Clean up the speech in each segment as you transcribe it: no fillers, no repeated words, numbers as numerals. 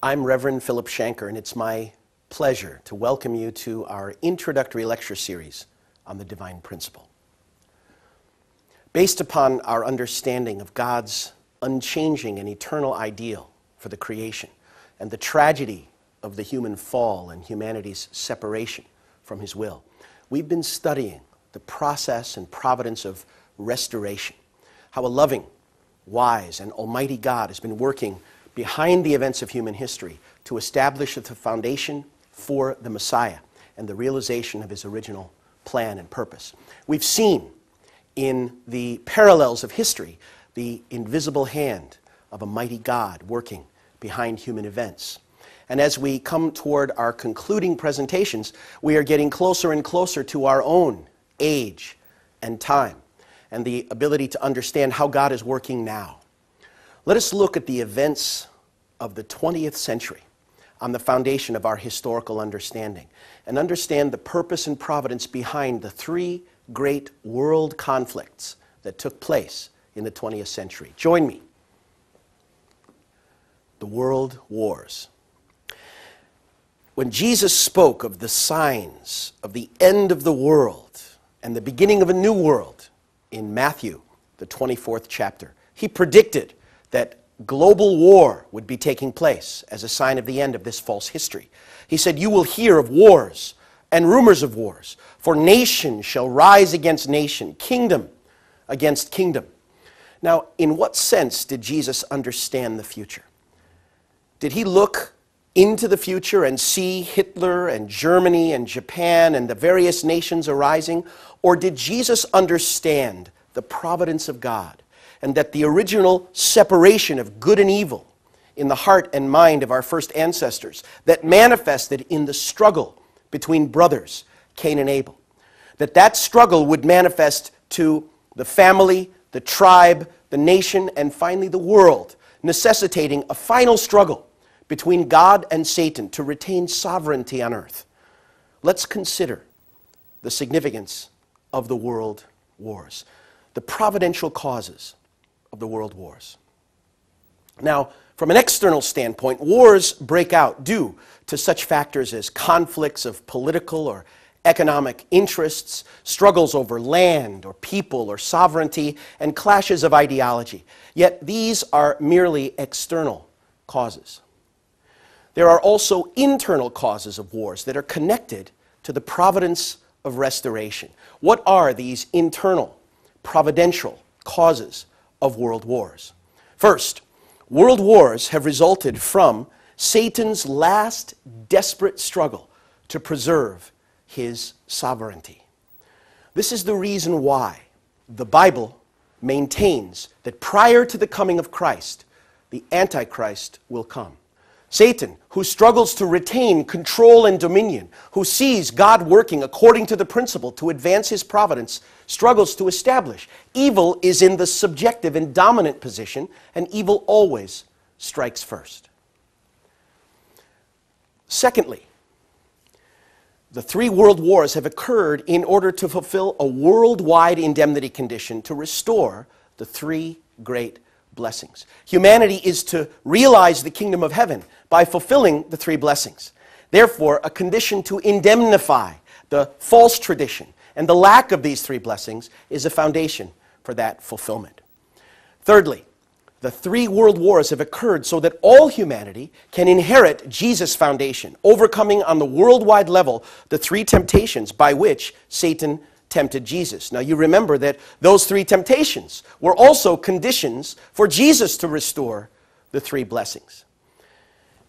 I'm Reverend Philip Shanker, and it's my pleasure to welcome you to our introductory lecture series on the divine principle. Based upon our understanding of God's unchanging and eternal ideal for the creation and the tragedy of the human fall and humanity's separation from His will, we've been studying the process and providence of restoration, how a loving, wise, and almighty God has been working behind the events of human history to establish the foundation for the Messiah and the realization of His original plan and purpose. We've seen in the parallels of history the invisible hand of a mighty God working behind human events. And as we come toward our concluding presentations, we are getting closer and closer to our own age and time and the ability to understand how God is working now. Let us look at the events of the 20th century on the foundation of our historical understanding and understand the purpose and providence behind the three great world conflicts that took place in the 20th century. Join me. The world wars. When Jesus spoke of the signs of the end of the world and the beginning of a new world in Matthew, the 24th chapter, He predicted that global war would be taking place as a sign of the end of this false history. He said, "You will hear of wars and rumors of wars, for nation shall rise against nation, kingdom against kingdom." Now, in what sense did Jesus understand the future? Did He look into the future and see Hitler and Germany and Japan and the various nations arising? Or did Jesus understand the providence of God and that the original separation of good and evil in the heart and mind of our first ancestors that manifested in the struggle between brothers, Cain and Abel, that struggle would manifest to the family, the tribe, the nation, and finally the world, necessitating a final struggle between God and Satan to retain sovereignty on earth? Let's consider the significance of the world wars, the providential causes of the world wars. Now, from an external standpoint, wars break out due to such factors as conflicts of political or economic interests, struggles over land or people or sovereignty, and clashes of ideology. Yet these are merely external causes. There are also internal causes of wars that are connected to the providence of restoration. What are these internal, providential causes of world wars? First, world wars have resulted from Satan's last desperate struggle to preserve his sovereignty. This is the reason why the Bible maintains that prior to the coming of Christ, the Antichrist will come. Satan, who struggles to retain control and dominion, who sees God working according to the principle to advance His providence, struggles to establish. Evil is in the subjective and dominant position, and evil always strikes first. Secondly, the three world wars have occurred in order to fulfill a worldwide indemnity condition to restore the three great blessings. Humanity is to realize the kingdom of heaven by fulfilling the three blessings. Therefore, a condition to indemnify the false tradition and the lack of these three blessings is a foundation for that fulfillment. Thirdly, the three world wars have occurred so that all humanity can inherit Jesus' foundation, overcoming on the worldwide level the three temptations by which Satan tempted Jesus. Now you remember that those three temptations were also conditions for Jesus to restore the three blessings.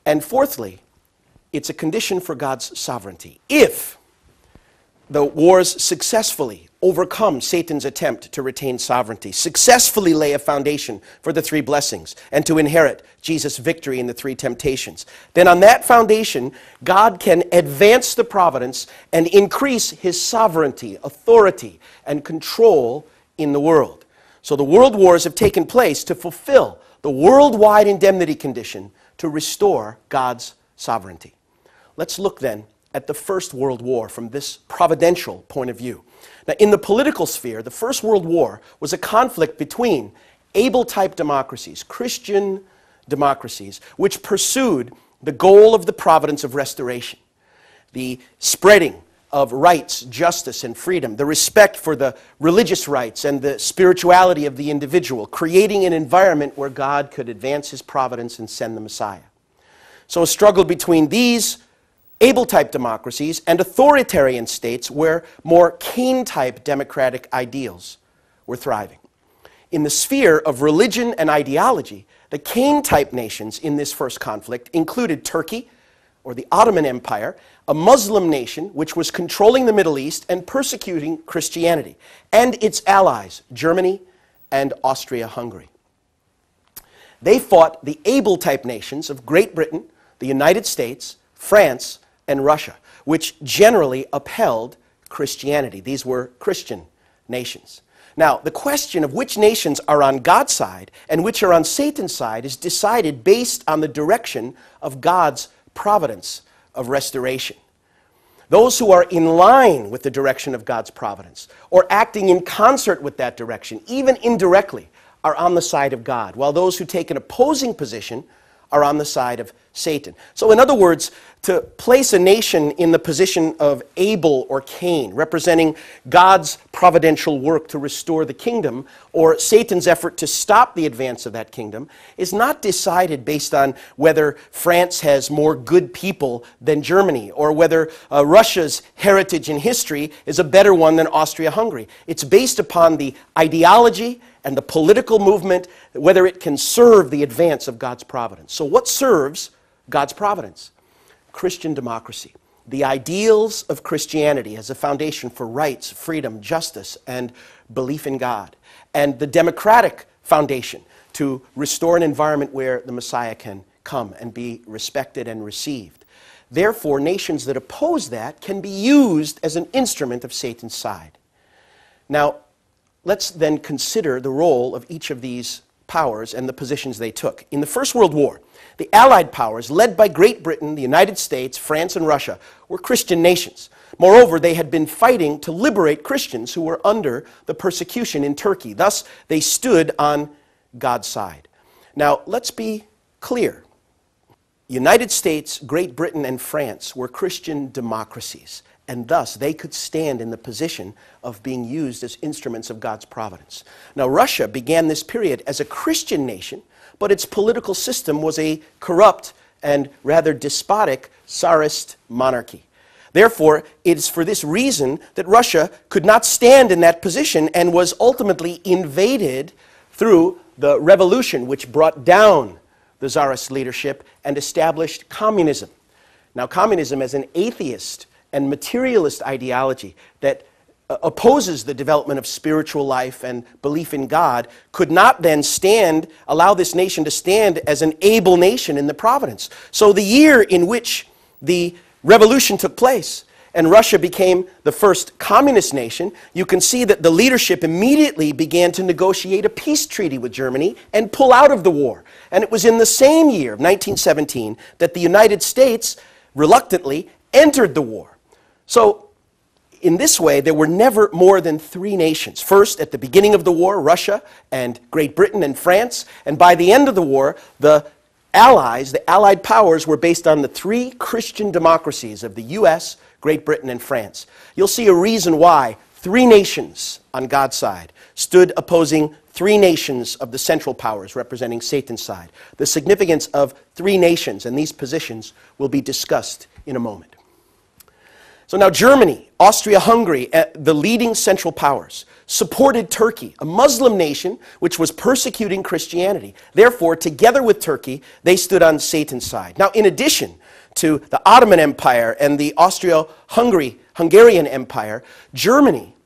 And fourthly, it's a condition for God's sovereignty. If the wars successfully overcome Satan's attempt to retain sovereignty, successfully lay a foundation for the three blessings, and to inherit Jesus' victory in the three temptations, then on that foundation, God can advance the providence and increase His sovereignty, authority, and control in the world. So the world wars have taken place to fulfill the worldwide indemnity condition to restore God's sovereignty. Let's look then at the First World War from this providential point of view. Now, in the political sphere, the First World War was a conflict between Able-type democracies, Christian democracies, which pursued the goal of the providence of restoration, the spreading of rights, justice, and freedom, the respect for the religious rights and the spirituality of the individual, creating an environment where God could advance his providence and send the Messiah. So a struggle between these able-type democracies and authoritarian states where more Cain-type democratic ideals were thriving. In the sphere of religion and ideology, the Cain-type nations in this first conflict included Turkey, or the Ottoman Empire, a Muslim nation which was controlling the Middle East and persecuting Christianity, and its allies, Germany and Austria-Hungary. They fought the able-type nations of Great Britain, the United States, France, and Russia, which generally upheld Christianity. These were Christian nations. Now, the question of which nations are on God's side and which are on Satan's side is decided based on the direction of God's providence of restoration. Those who are in line with the direction of God's providence or acting in concert with that direction, even indirectly, are on the side of God, while those who take an opposing position are on the side of Satan. So in other words, to place a nation in the position of Abel or Cain, representing God's providential work to restore the kingdom, or Satan's effort to stop the advance of that kingdom, is not decided based on whether France has more good people than Germany, or whether Russia's heritage and history is a better one than Austria-Hungary. It's based upon the ideology and the political movement, whether it can serve the advance of God's providence. So what serves God's providence? Christian democracy. The ideals of Christianity as a foundation for rights, freedom, justice, and belief in God. And the democratic foundation to restore an environment where the Messiah can come and be respected and received. Therefore, nations that oppose that can be used as an instrument of Satan's side. Now, let's then consider the role of each of these powers and the positions they took. In the First World War, the Allied powers, led by Great Britain, the United States, France, and Russia, were Christian nations. Moreover, they had been fighting to liberate Christians who were under the persecution in Turkey. Thus, they stood on God's side. Now, let's be clear. United States, Great Britain, and France were Christian democracies, and thus they could stand in the position of being used as instruments of God's providence. Now, Russia began this period as a Christian nation, but its political system was a corrupt and rather despotic Tsarist monarchy. Therefore, it is for this reason that Russia could not stand in that position and was ultimately invaded through the revolution which brought down the Tsarist leadership and established communism. Now, communism as an atheist and materialist ideology that opposes the development of spiritual life and belief in God could not then allow this nation to stand as an able nation in the providence. So the year in which the revolution took place and Russia became the first communist nation, you can see that the leadership immediately began to negotiate a peace treaty with Germany and pull out of the war. And it was in the same year of 1917 that the United States reluctantly entered the war. So in this way, there were never more than three nations. First, at the beginning of the war, Russia and Great Britain and France. And by the end of the war, the Allies, the Allied powers, were based on the three Christian democracies of the U.S., Great Britain, and France. You'll see a reason why three nations on God's side stood opposing three nations of the Central Powers representing Satan's side. The significance of three nations and these positions will be discussed in a moment. So now Germany, Austria-Hungary, the leading Central Powers, supported Turkey, a Muslim nation which was persecuting Christianity. Therefore, together with Turkey, they stood on Satan's side. Now, in addition to the Ottoman Empire and the Austro-Hungarian Empire, Germany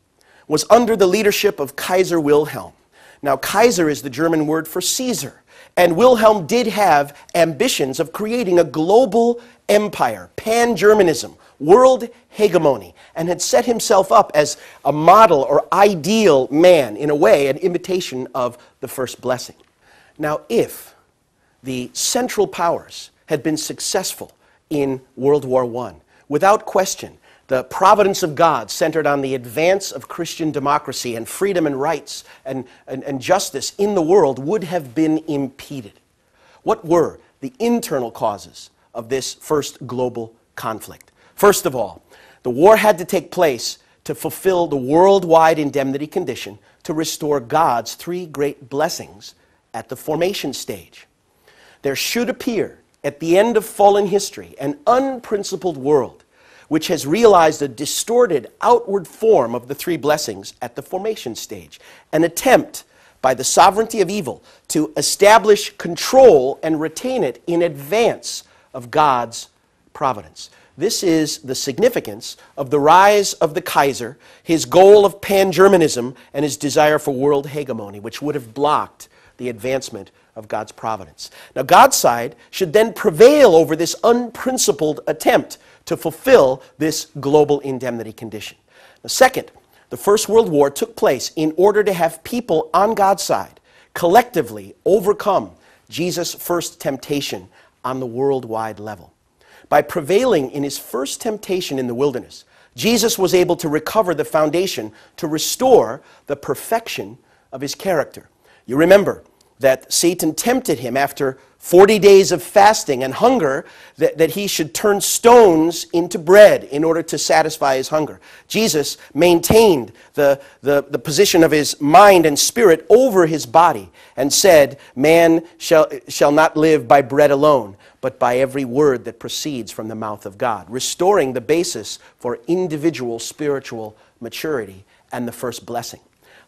was under the leadership of Kaiser Wilhelm. Now, Kaiser is the German word for Caesar, and Wilhelm did have ambitions of creating a global empire, pan-Germanism, world hegemony, and had set himself up as a model or ideal man, in a way, an imitation of the first blessing. Now, if the Central Powers had been successful in World War I, without question, the providence of God centered on the advance of Christian democracy and freedom and rights and justice in the world would have been impeded. What were the internal causes of this first global conflict. First of all, the war had to take place to fulfill the worldwide indemnity condition to restore God's three great blessings at the formation stage. There should appear, at the end of fallen history, an unprincipled world which has realized a distorted outward form of the three blessings at the formation stage, an attempt by the sovereignty of evil to establish control and retain it in advance of God's providence. This is the significance of the rise of the Kaiser, his goal of pan-Germanism, and his desire for world hegemony, which would have blocked the advancement of God's providence. Now, God's side should then prevail over this unprincipled attempt to fulfill this global indemnity condition. Now, second, the First World War took place in order to have people on God's side collectively overcome Jesus' first temptation on the worldwide level. By prevailing in his first temptation in the wilderness, Jesus was able to recover the foundation to restore the perfection of his character. You remember that Satan tempted him after 40 days of fasting and hunger that he should turn stones into bread in order to satisfy his hunger. Jesus maintained the position of his mind and spirit over his body and said, "Man shall not live by bread alone, but by every word that proceeds from the mouth of God," restoring the basis for individual spiritual maturity and the first blessing.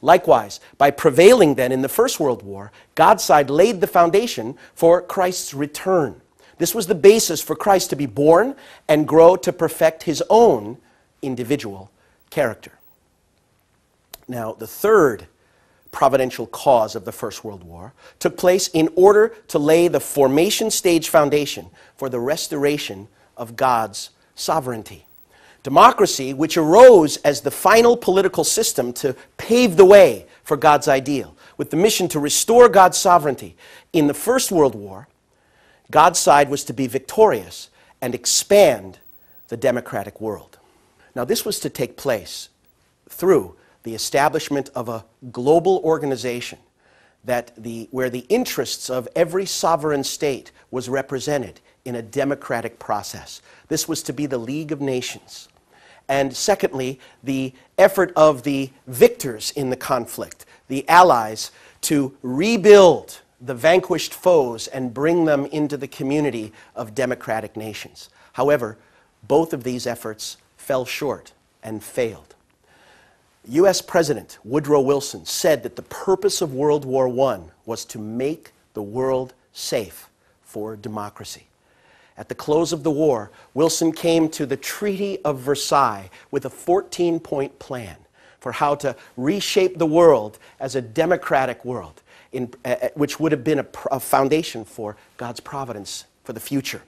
Likewise, by prevailing then in the First World War, God's side laid the foundation for Christ's return. This was the basis for Christ to be born and grow to perfect his own individual character. Now, the third providential cause of the First World War took place in order to lay the formation stage foundation for the restoration of God's sovereignty. Democracy, which arose as the final political system to pave the way for God's ideal, with the mission to restore God's sovereignty. In the First World War, God's side was to be victorious and expand the democratic world. Now, this was to take place through the establishment of a global organization where the interests of every sovereign state was represented in a democratic process. This was to be the League of Nations. And secondly, the effort of the victors in the conflict, the allies, to rebuild the vanquished foes and bring them into the community of democratic nations. However, both of these efforts fell short and failed. U.S. President Woodrow Wilson said that the purpose of World War I was to make the world safe for democracy. At the close of the war, Wilson came to the Treaty of Versailles with a 14-point plan for how to reshape the world as a democratic world, which would have been a foundation for God's providence for the future.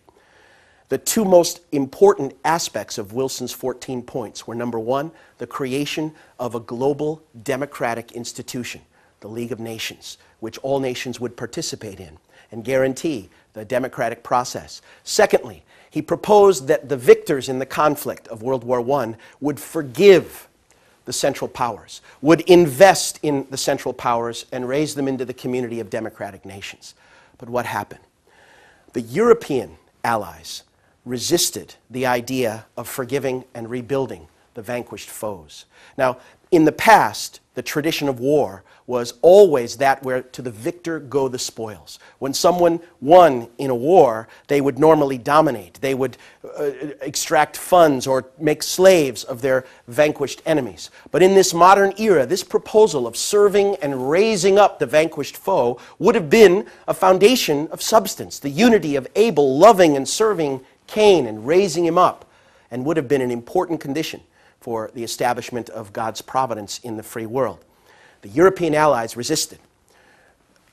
The two most important aspects of Wilson's 14 points were, number one, the creation of a global democratic institution, the League of Nations, which all nations would participate in and guarantee the democratic process. Secondly, he proposed that the victors in the conflict of World War I would forgive the Central Powers, would invest in the Central Powers and raise them into the community of democratic nations. But what happened? The European allies resisted the idea of forgiving and rebuilding the vanquished foes. Now, in the past, the tradition of war was always that where to the victor go the spoils. When someone won in a war, they would normally dominate. They would extract funds or make slaves of their vanquished enemies. But in this modern era, this proposal of serving and raising up the vanquished foe would have been a foundation of substance, the unity of Abel loving and serving Cain and raising him up, and would have been an important condition for the establishment of God's providence in the free world. The European allies resisted.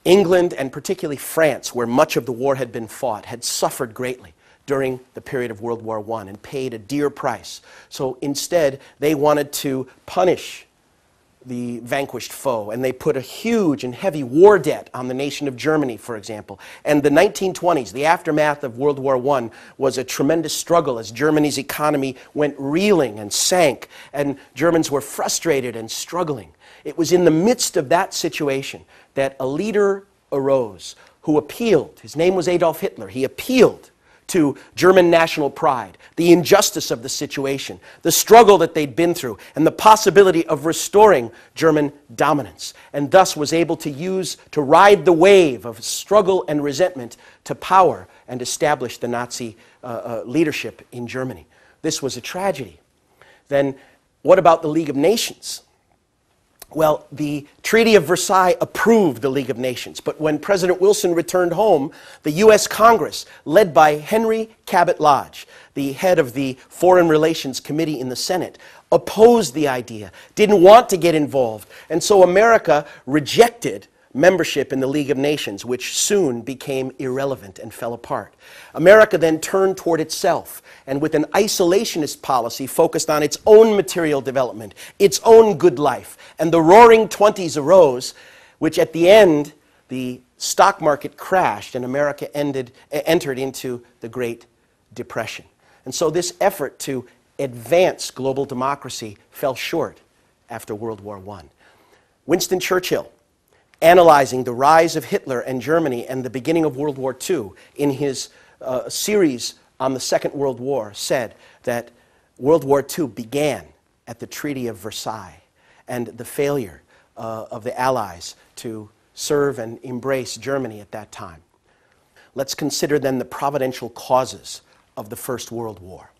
England, and particularly France, where much of the war had been fought, had suffered greatly during the period of World War I and paid a dear price. So instead, they wanted to punish the vanquished foe, and they put a huge and heavy war debt on the nation of Germany, for example. And the 1920s, the aftermath of World War I, was a tremendous struggle as Germany's economy went reeling and sank, and Germans were frustrated and struggling. It was in the midst of that situation that a leader arose who appealed. His name was Adolf Hitler. He appealed to German national pride, the injustice of the situation, the struggle that they'd been through, and the possibility of restoring German dominance, and thus was able to ride the wave of struggle and resentment to power and establish the Nazi leadership in Germany. This was a tragedy. Then what about the League of Nations? Well, the Treaty of Versailles approved the League of Nations, but when President Wilson returned home, the U.S. Congress, led by Henry Cabot Lodge, the head of the Foreign Relations Committee in the Senate, opposed the idea, didn't want to get involved, and so America rejected membership in the League of Nations, which soon became irrelevant and fell apart. America then turned toward itself, and with an isolationist policy focused on its own material development, its own good life, and the Roaring Twenties arose, which at the end, the stock market crashed and America entered into the Great Depression. And so this effort to advance global democracy fell short after World War I. Winston Churchill, analyzing the rise of Hitler and Germany and the beginning of World War II in his series on the Second World War, said that World War II began at the Treaty of Versailles and the failure of the Allies to serve and embrace Germany at that time. Let's consider then the providential causes of the First World War.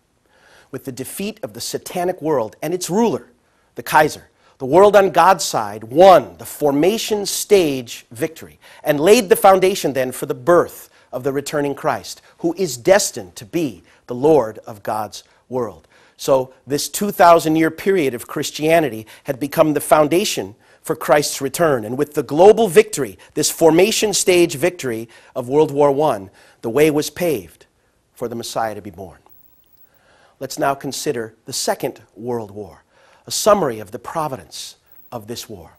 With the defeat of the satanic world and its ruler, the Kaiser, the world on God's side won the formation stage victory and laid the foundation then for the birth of the returning Christ, who is destined to be the Lord of God's world. So this 2,000-year period of Christianity had become the foundation for Christ's return. And with the global victory, this formation stage victory of World War I, the way was paved for the Messiah to be born. Let's now consider the Second World War, a summary of the providence of this war.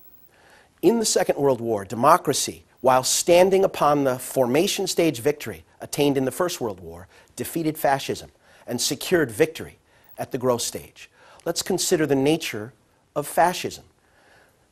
In the Second World War, democracy, while standing upon the formation stage victory attained in the First World War, defeated fascism and secured victory at the growth stage. Let's consider the nature of fascism.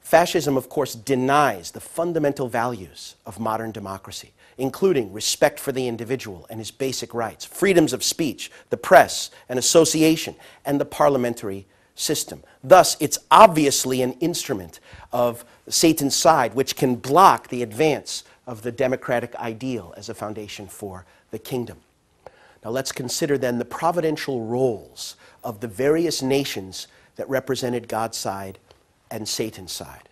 Fascism, of course, denies the fundamental values of modern democracy, including respect for the individual and his basic rights, freedoms of speech, the press and association, and the parliamentary system. Thus, it's obviously an instrument of Satan's side, which can block the advance of the democratic ideal as a foundation for the kingdom. Now let's consider then the providential roles of the various nations that represented God's side and Satan's side.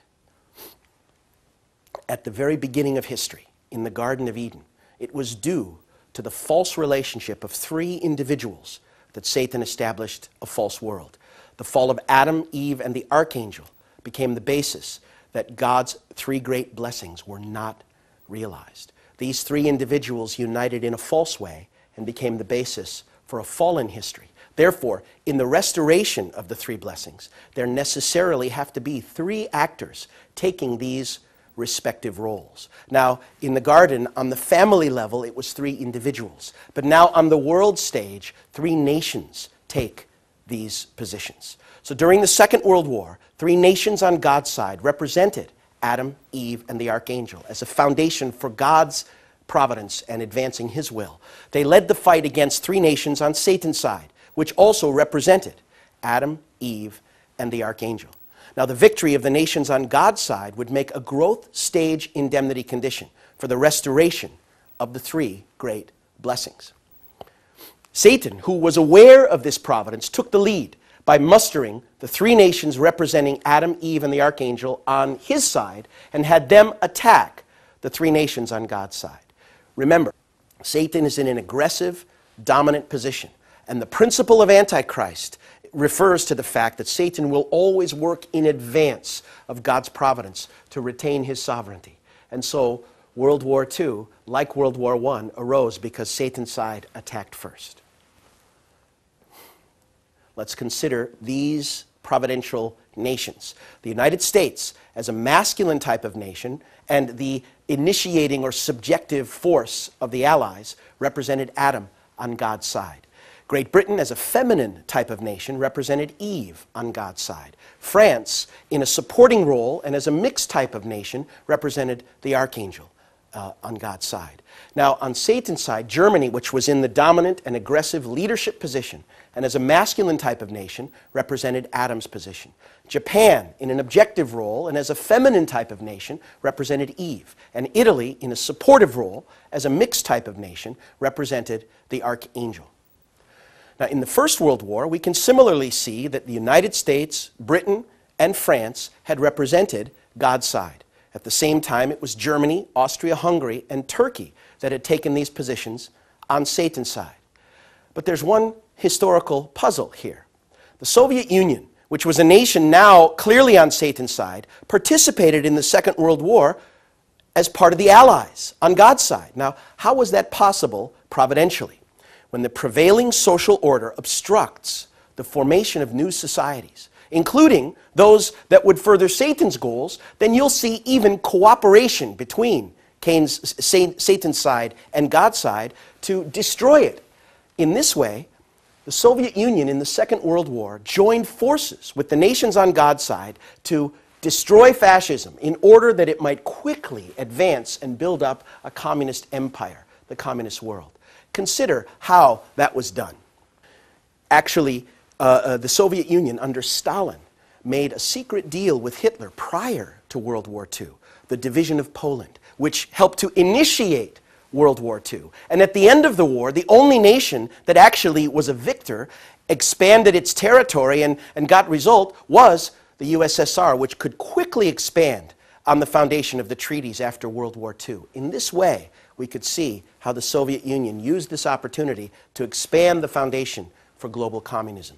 At the very beginning of history, in the Garden of Eden, it was due to the false relationship of three individuals that Satan established a false world. The fall of Adam, Eve, and the archangel became the basis that God's three great blessings were not realized. These three individuals united in a false way and became the basis for a fallen history. Therefore, in the restoration of the three blessings, there necessarily have to be three actors taking these respective roles. Now, in the garden, on the family level, it was three individuals. But now on the world stage, three nations take these positions. So during the Second World War, three nations on God's side represented Adam, Eve, and the archangel as a foundation for God's providence and advancing his will. They led the fight against three nations on Satan's side, which also represented Adam, Eve, and the archangel. Now, the victory of the nations on God's side would make a growth stage indemnity condition for the restoration of the three great blessings. Satan, who was aware of this providence, took the lead by mustering the three nations representing Adam, Eve, and the archangel on his side and had them attack the three nations on God's side. Remember, Satan is in an aggressive, dominant position, and the principle of Antichrist refers to the fact that Satan will always work in advance of God's providence to retain his sovereignty. And so World War II, like World War I, arose because Satan's side attacked first. Let's consider these providential nations. The United States as a masculine type of nation and the initiating or subjective force of the Allies represented Adam on God's side. Great Britain as a feminine type of nation represented Eve on God's side. France, in a supporting role and as a mixed type of nation, represented the archangel, on God's side. Now, on Satan's side, Germany, which was in the dominant and aggressive leadership position, and as a masculine type of nation, represented Adam's position. Japan, in an objective role, and as a feminine type of nation, represented Eve. And Italy, in a supportive role, as a mixed type of nation, represented the archangel. Now, in the First World War, we can similarly see that the United States, Britain, and France had represented God's side. At the same time, it was Germany, Austria-Hungary, and Turkey that had taken these positions on Satan's side. But there's one historical puzzle here. The Soviet Union, which was a nation now clearly on Satan's side, participated in the Second World War as part of the Allies, on God's side. Now, how was that possible providentially? When the prevailing social order obstructs the formation of new societies, including those that would further Satan's goals, then you'll see even cooperation between Satan's side and God's side to destroy it. In this way, the Soviet Union in the Second World War joined forces with the nations on God's side to destroy fascism in order that it might quickly advance and build up a communist empire, the communist world. Consider how that was done. Actually, the Soviet Union under Stalin made a secret deal with Hitler prior to World War II, the division of Poland, which helped to initiate World War II. And at the end of the war, the only nation that actually was a victor, expanded its territory and got result was the USSR, which could quickly expand on the foundation of the treaties after World War II. In this way, we could see how the Soviet Union used this opportunity to expand the foundation for global communism.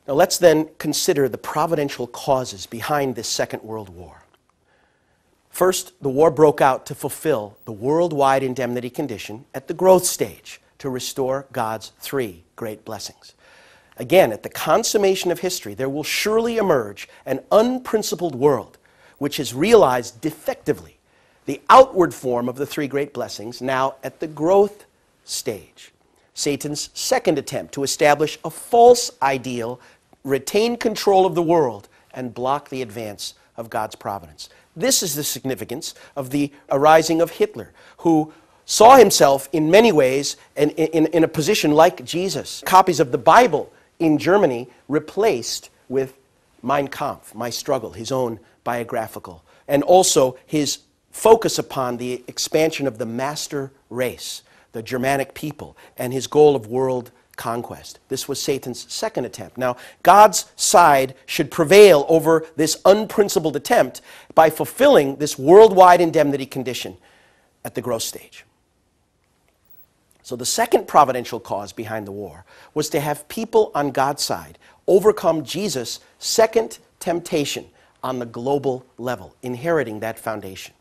Now let's then consider the providential causes behind this Second World War. First, the war broke out to fulfill the worldwide indemnity condition at the growth stage to restore God's three great blessings. Again, at the consummation of history, there will surely emerge an unprincipled world which has realized defectively the outward form of the three great blessings now at the growth stage. Satan's second attempt to establish a false ideal, retain control of the world, and block the advance of God's providence. This is the significance of the arising of Hitler, who saw himself in many ways in a position like Jesus. Copies of the Bible in Germany replaced with Mein Kampf, My Struggle, his own biographical, and also his focus upon the expansion of the master race, the Germanic people, and his goal of world conquest. This was Satan's second attempt. Now, God's side should prevail over this unprincipled attempt by fulfilling this worldwide indemnity condition at the growth stage. So the second providential cause behind the war was to have people on God's side overcome Jesus' second temptation on the global level, inheriting that foundation.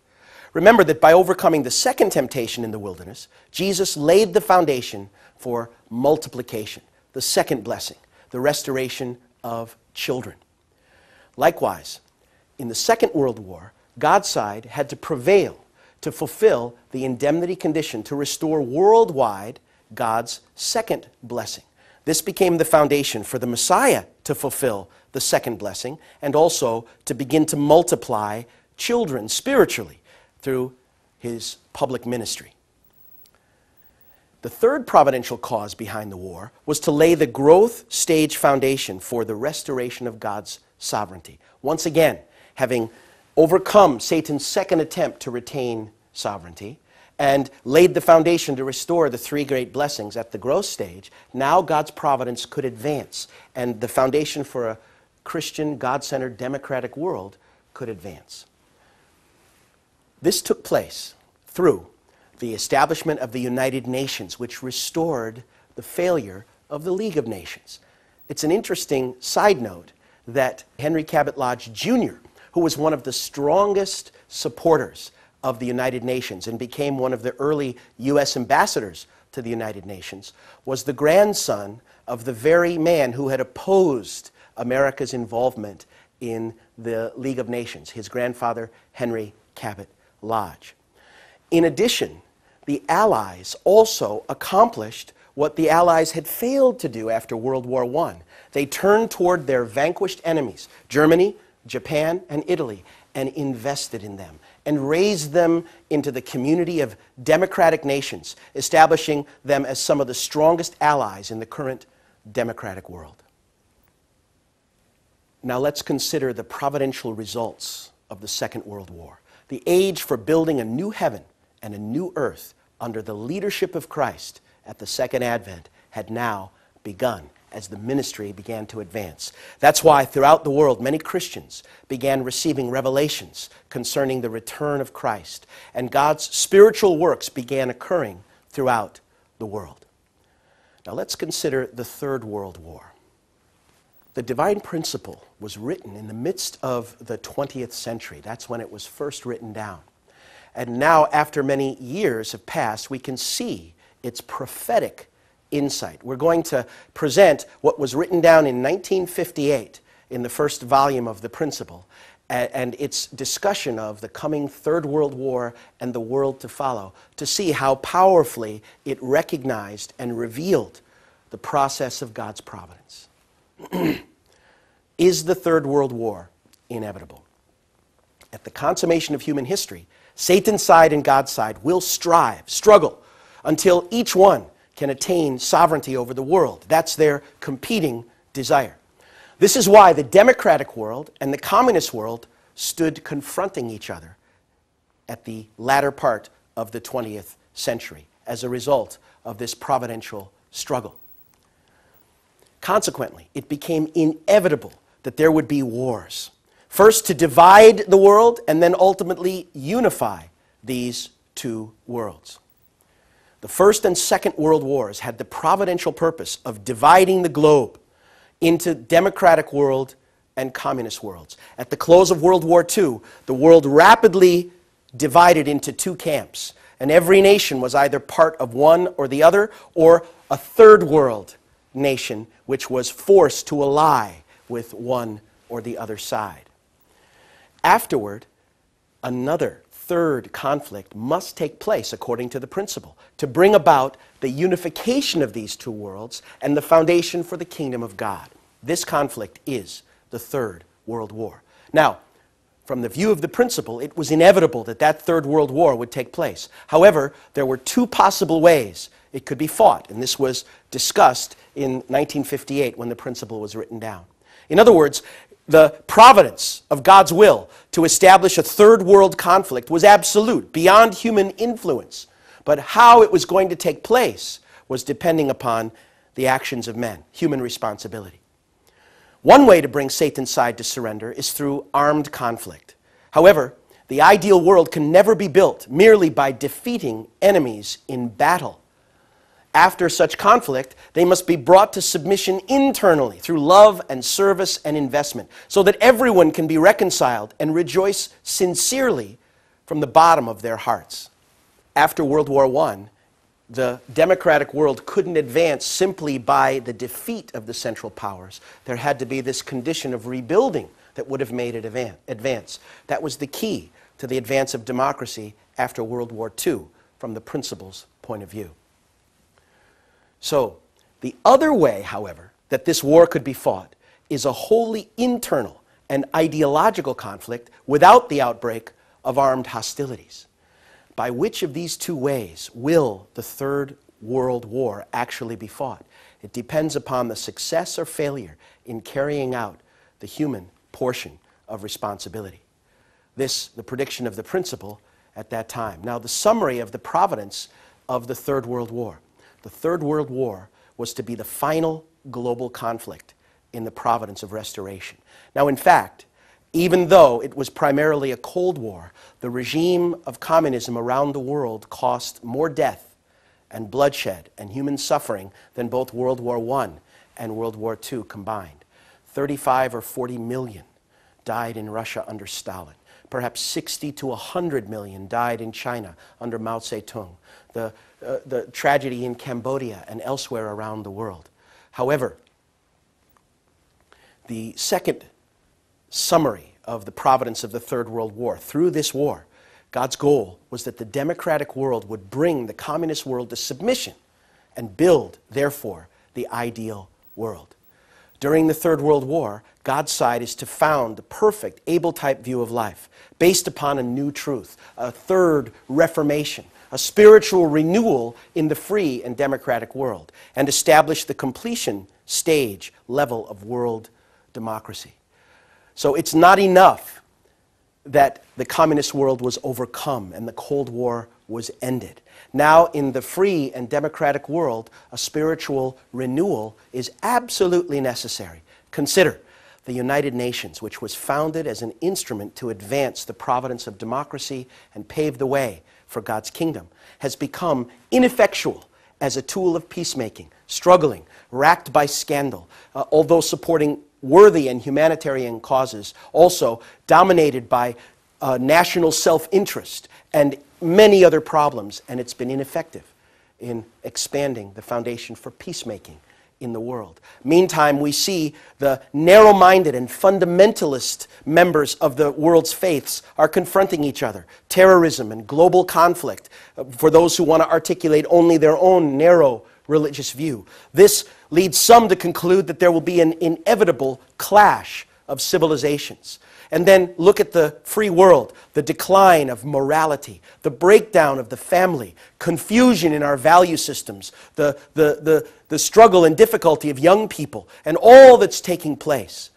Remember that by overcoming the second temptation in the wilderness, Jesus laid the foundation for multiplication, the second blessing, the restoration of children. Likewise, in the Second World War, God's side had to prevail to fulfill the indemnity condition to restore worldwide God's second blessing. This became the foundation for the Messiah to fulfill the second blessing and also to begin to multiply children spiritually through his public ministry. The third providential cause behind the war was to lay the growth stage foundation for the restoration of God's sovereignty. Once again, having overcome Satan's second attempt to retain sovereignty and laid the foundation to restore the three great blessings at the growth stage, now God's providence could advance and the foundation for a Christian, God-centered, democratic world could advance. This took place through the establishment of the United Nations, which restored the failure of the League of Nations. It's an interesting side note that Henry Cabot Lodge Jr., who was one of the strongest supporters of the United Nations and became one of the early U.S. ambassadors to the United Nations, was the grandson of the very man who had opposed America's involvement in the League of Nations, his grandfather, Henry Cabot Lodge. In addition, the Allies also accomplished what the Allies had failed to do after World War I. They turned toward their vanquished enemies, Germany, Japan, and Italy, and invested in them and raised them into the community of democratic nations, establishing them as some of the strongest allies in the current democratic world. Now let's consider the providential results of the Second World War. The age for building a new heaven and a new earth under the leadership of Christ at the Second Advent had now begun as the ministry began to advance. That's why throughout the world many Christians began receiving revelations concerning the return of Christ, and God's spiritual works began occurring throughout the world. Now let's consider the Third World War. The divine principle was written in the midst of the 20th century. That's when it was first written down. And now, after many years have passed, we can see its prophetic insight. We're going to present what was written down in 1958 in the first volume of the Principle, and its discussion of the coming Third World War and the world to follow, to see how powerfully it recognized and revealed the process of God's providence. Is the Third World War inevitable? At the consummation of human history, Satan's side and God's side will struggle, until each one can attain sovereignty over the world. That's their competing desire. This is why the democratic world and the communist world stood confronting each other at the latter part of the 20th century as a result of this providential struggle. Consequently, it became inevitable that there would be wars. First to divide the world and then ultimately unify these two worlds. The First and Second World Wars had the providential purpose of dividing the globe into democratic world and communist worlds. At the close of World War II, the world rapidly divided into two camps, and every nation was either part of one or the other, or a third world nation which was forced to ally with one or the other side. Afterward, another third conflict must take place according to the principle to bring about the unification of these two worlds and the foundation for the kingdom of God. This conflict is the Third World War. Now, from the view of the principle, it was inevitable that that Third World War would take place. However, there were two possible ways it could be fought, and this was discussed in 1958 when the principle was written down. In other words, the providence of God's will to establish a third world conflict was absolute, beyond human influence. But how it was going to take place was depending upon the actions of men, human responsibility. One way to bring Satan's side to surrender is through armed conflict. However, the ideal world can never be built merely by defeating enemies in battle. After such conflict, they must be brought to submission internally through love and service and investment, so that everyone can be reconciled and rejoice sincerely from the bottom of their hearts. After World War I, the democratic world couldn't advance simply by the defeat of the Central Powers. There had to be this condition of rebuilding that would have made it advance. That was the key to the advance of democracy after World War II from the principle's point of view. So, the other way, however, that this war could be fought is a wholly internal and ideological conflict without the outbreak of armed hostilities. By which of these two ways will the Third World War actually be fought? It depends upon the success or failure in carrying out the human portion of responsibility. This, the prediction of the principle at that time. Now, the summary of the providence of the Third World War. The Third World War was to be the final global conflict in the providence of restoration. Now, in fact, even though it was primarily a Cold War, the regime of communism around the world cost more death and bloodshed and human suffering than both World War I and World War II combined. 35 or 40 million died in Russia under Stalin. Perhaps 60 to 100 million died in China under Mao Zedong. The tragedy in Cambodia and elsewhere around the world. However, the second summary of the providence of the Third World War, through this war, God's goal was that the democratic world would bring the communist world to submission and build, therefore, the ideal world. During the Third World War, God's side is to found the perfect Abel-type view of life based upon a new truth, a third reformation, a spiritual renewal in the free and democratic world, and establish the completion stage level of world democracy. So it's not enough that the communist world was overcome and the Cold War was ended. Now, in the free and democratic world, a spiritual renewal is absolutely necessary. Consider the United Nations, which was founded as an instrument to advance the providence of democracy and pave the way for God's kingdom, has become ineffectual as a tool of peacemaking, struggling, racked by scandal, although supporting worthy and humanitarian causes, also dominated by national self-interest and many other problems, and it's been ineffective in expanding the foundation for peacemaking in the world. Meantime, we see the narrow-minded and fundamentalist members of the world's faiths are confronting each other. Terrorism and global conflict for those who want to articulate only their own narrow religious view. This leads some to conclude that there will be an inevitable clash of civilizations. And then look at the free world, the decline of morality, the breakdown of the family, confusion in our value systems, the struggle and difficulty of young people, and all that's taking place.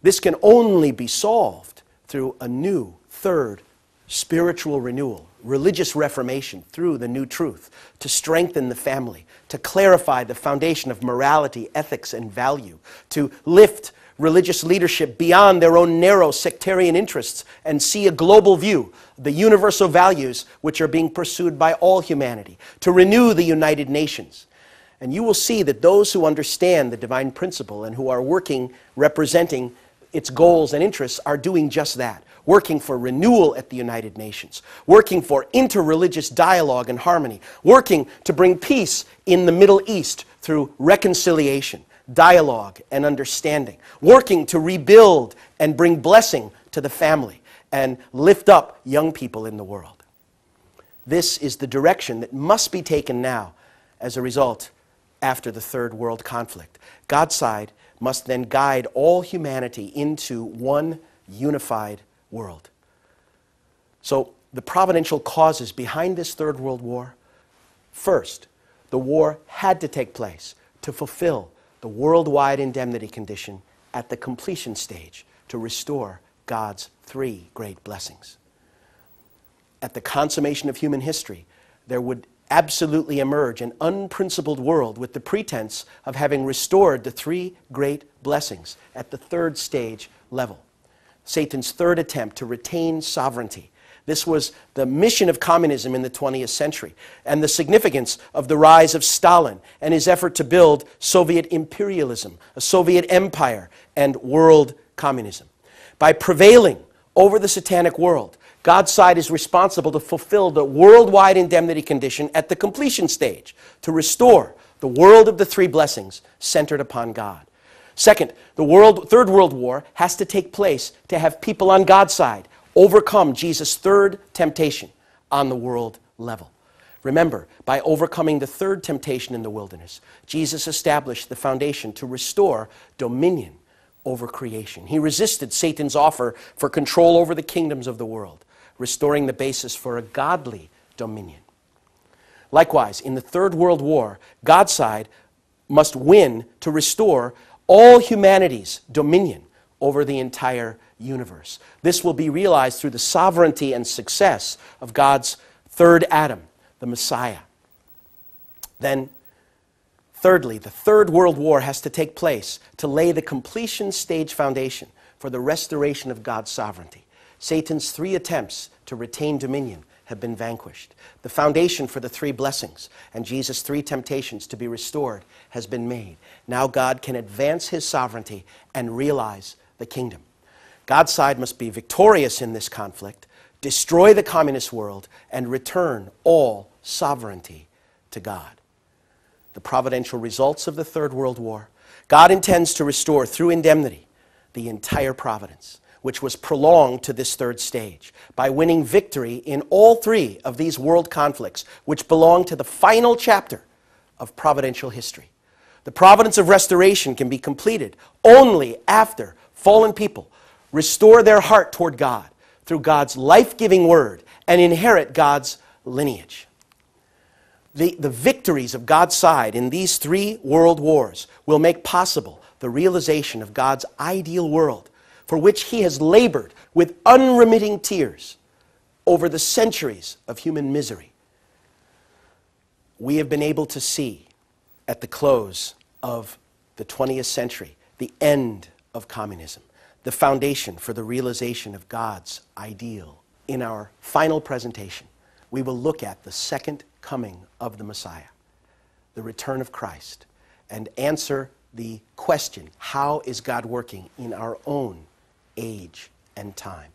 This can only be solved through a new, third, spiritual renewal, religious reformation through the new truth, to strengthen the family, to clarify the foundation of morality, ethics, and value, to lift religious leadership beyond their own narrow sectarian interests and see a global view, the universal values which are being pursued by all humanity, to renew the United Nations. And you will see that those who understand the divine principle and who are working representing its goals and interests are doing just that, working for renewal at the United Nations, working for interreligious dialogue and harmony, working to bring peace in the Middle East through reconciliation, dialogue, and understanding, working to rebuild and bring blessing to the family and lift up young people in the world. This is the direction that must be taken now as a result after the Third World conflict. God's side must then guide all humanity into one unified world. So the providential causes behind this Third World War: first, the war had to take place to fulfill the worldwide indemnity condition at the completion stage to restore God's three great blessings. At the consummation of human history, there would absolutely emerge an unprincipled world with the pretense of having restored the three great blessings at the third stage level. Satan's third attempt to retain sovereignty. This was the mission of communism in the 20th century, and the significance of the rise of Stalin and his effort to build Soviet imperialism, a Soviet empire, and world communism. By prevailing over the satanic world, God's side is responsible to fulfill the worldwide indemnity condition at the completion stage, to restore the world of the three blessings centered upon God. Second, the Third World War has to take place to have people on God's side overcome Jesus' third temptation on the world level. Remember, by overcoming the third temptation in the wilderness, Jesus established the foundation to restore dominion over creation. He resisted Satan's offer for control over the kingdoms of the world, restoring the basis for a godly dominion. Likewise, in the Third World War, God's side must win to restore all humanity's dominion over the entire universe. This will be realized through the sovereignty and success of God's third Adam, the Messiah. Then, thirdly, the Third World War has to take place to lay the completion stage foundation for the restoration of God's sovereignty. Satan's three attempts to retain dominion have been vanquished. The foundation for the three blessings and Jesus' three temptations to be restored has been made. Now God can advance his sovereignty and realize the kingdom. God's side must be victorious in this conflict, destroy the communist world, and return all sovereignty to God. The providential results of the Third World War: God intends to restore through indemnity the entire providence, which was prolonged to this third stage, by winning victory in all three of these world conflicts, which belong to the final chapter of providential history. The providence of restoration can be completed only after fallen people restore their heart toward God through God's life-giving word and inherit God's lineage. The victories of God's side in these 3 world wars will make possible the realization of God's ideal world, for which he has labored with unremitting tears over the centuries of human misery. We have been able to see at the close of the 20th century the end of communism, the foundation for the realization of God's ideal. In our final presentation, we will look at the second coming of the Messiah, the return of Christ, and answer the question, how is God working in our own age and time?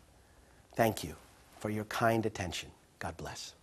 Thank you for your kind attention. God bless.